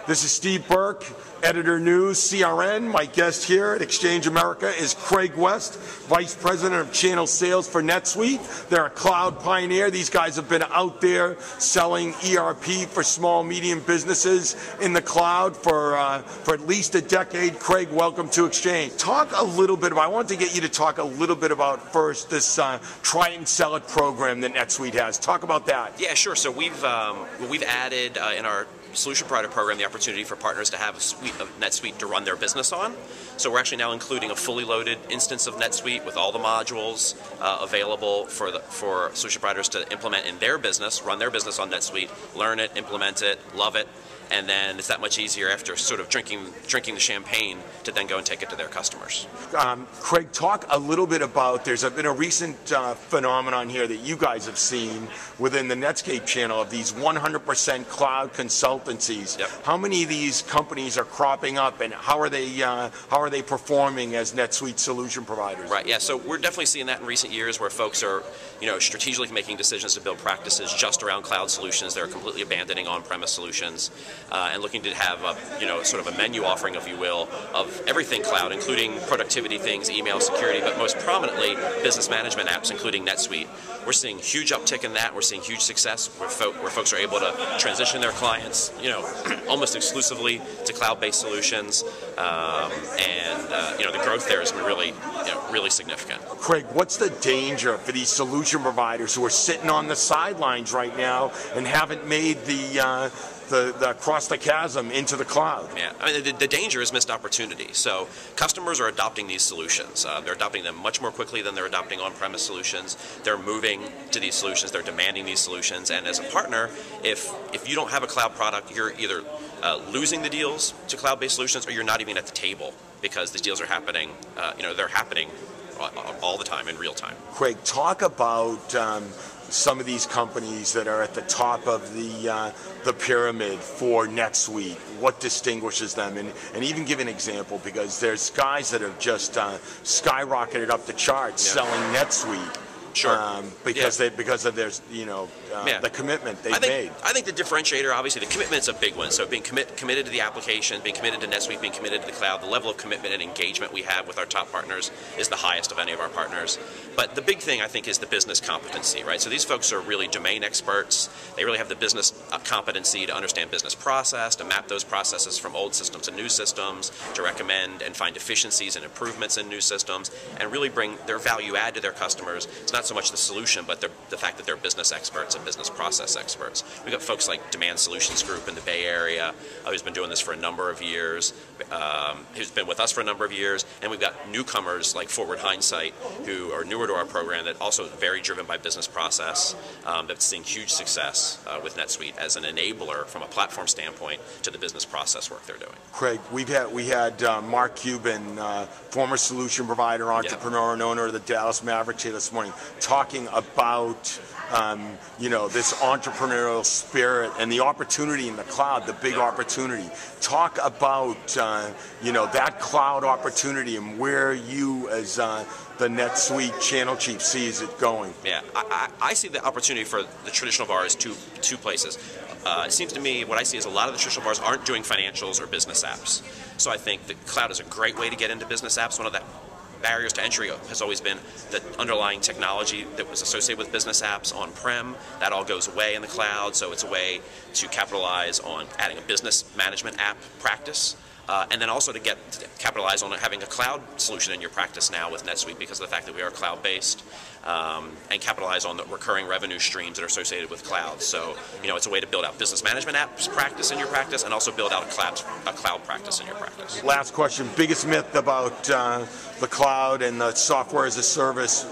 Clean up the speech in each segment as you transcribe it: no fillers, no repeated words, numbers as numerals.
This is Steve Burke, Editor News, CRN. My guest here at Exchange America is Craig West, Vice President of Channel Sales for Netsuite. They're a cloud pioneer. These guys have been out there selling ERP for small, medium businesses in the cloud for at least a decade. Craig, welcome to Exchange. Talk a little bit about, I wanted to get you to talk a little bit about first this Try and Sell It program that Netsuite has. Talk about that. Yeah, sure. So we've added in our solution provider program the opportunity for partners to have a suite of NetSuite to run their business on. So we're actually now including a fully loaded instance of NetSuite with all the modules available for solution providers to implement in their business, run their business on NetSuite, learn it, implement it, love it, and then it's that much easier after sort of drinking the champagne to then go and take it to their customers. Craig, talk a little bit about, there's been a recent phenomenon here that you guys have seen within the Netscape channel of these 100% cloud consultancies. Yep. How many of these companies are cropping up, and how are they performing as NetSuite solution providers? Right, yeah, so we're definitely seeing that in recent years where folks are strategically making decisions to build practices just around cloud solutions. They're completely abandoning on-premise solutions and looking to have a, sort of a menu offering, if you will, of everything cloud, including productivity things, email security, but most prominently business management apps, including NetSuite. We're seeing huge uptick in that. We're seeing huge success where folks are able to transition their clients, almost exclusively to cloud-based solutions, and the growth there has been really significant. Craig, what's the danger for these solution providers who are sitting on the sidelines right now and haven't made the cross the chasm into the cloud? Yeah, I mean, the danger is missed opportunity. So customers are adopting these solutions. They're adopting them much more quickly than they're adopting on-premise solutions. They're moving to these solutions. They're demanding these solutions. And as a partner, if you don't have a cloud product, you're either losing the deals to cloud-based solutions, or you're not even at the table because these deals are happening. They're happening all the time in real time. Craig, talk about some of these companies that are at the top of the pyramid for NetSuite. What distinguishes them, and even give an example, because there's guys that have just skyrocketed up the charts selling NetSuite. Sure. Because of their the commitment they've made. I think the differentiator, obviously, the commitment's a big one. So being committed to the application, being committed to NetSuite, being committed to the cloud, the level of commitment and engagement we have with our top partners is the highest of any of our partners. But the big thing, I think, is the business competency, right? So these folks are really domain experts. They really have the business competency to understand business process, to map those processes from old systems to new systems, to recommend and find efficiencies and improvements in new systems, and really bring their value add to their customers. It's not so much the solution, but the fact that they're business experts and business process experts. We've got folks like Demand Solutions Group in the Bay Area, who's been doing this for a number of years, who's been with us for a number of years, and we've got newcomers like Forward Hindsight, who are newer to our program, that also very driven by business process, that's seeing huge success with NetSuite as an enabler from a platform standpoint to the business process work they're doing. Craig, we had Mark Cuban, former solution provider, entrepreneur, and owner of the Dallas Mavericks here this morning, talking about this entrepreneurial spirit and the opportunity in the cloud, the big opportunity. Talk about that cloud opportunity and where you, as the NetSuite channel chief, sees it going. Yeah, I see the opportunity for the traditional VARs two places. It seems to me what I see is a lot of the traditional VARs aren't doing financials or business apps. So I think the cloud is a great way to get into business apps. One of the barriers to entry has always been the underlying technology that was associated with business apps on-prem. That all goes away in the cloud, so it's a way to capitalize on adding a business management app practice. And then also to capitalize on having a cloud solution in your practice now with NetSuite, because of the fact that we are cloud-based, and capitalize on the recurring revenue streams that are associated with cloud. So, it's a way to build out business management apps practice in your practice, and also build out a cloud practice in your practice. Last question: biggest myth about the cloud and the software as a service,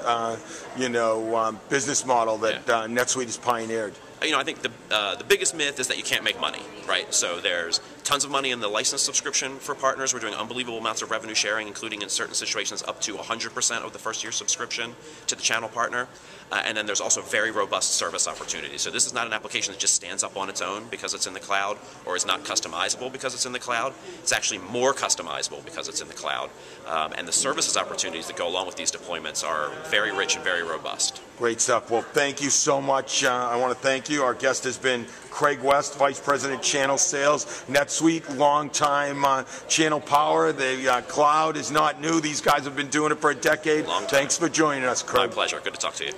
business model that NetSuite has pioneered. I think the biggest myth is that you can't make money, right? So there's tons of money in the license subscription for partners. We're doing unbelievable amounts of revenue sharing, including in certain situations up to 100% of the first year subscription to the channel partner. and then there's also very robust service opportunities. So this is not an application that just stands up on its own because it's in the cloud, or is not customizable because it's in the cloud. It's actually more customizable because it's in the cloud. And the services opportunities that go along with these deployments are very rich and very robust. Great stuff. Well, thank you so much. I want to thank you. Our guest has been Craig West, Vice President Channel Sales, NetSuite, long-time Channel Power. The cloud is not new. These guys have been doing it for a decade. Long time. Thanks for joining us, Craig. My pleasure. Good to talk to you.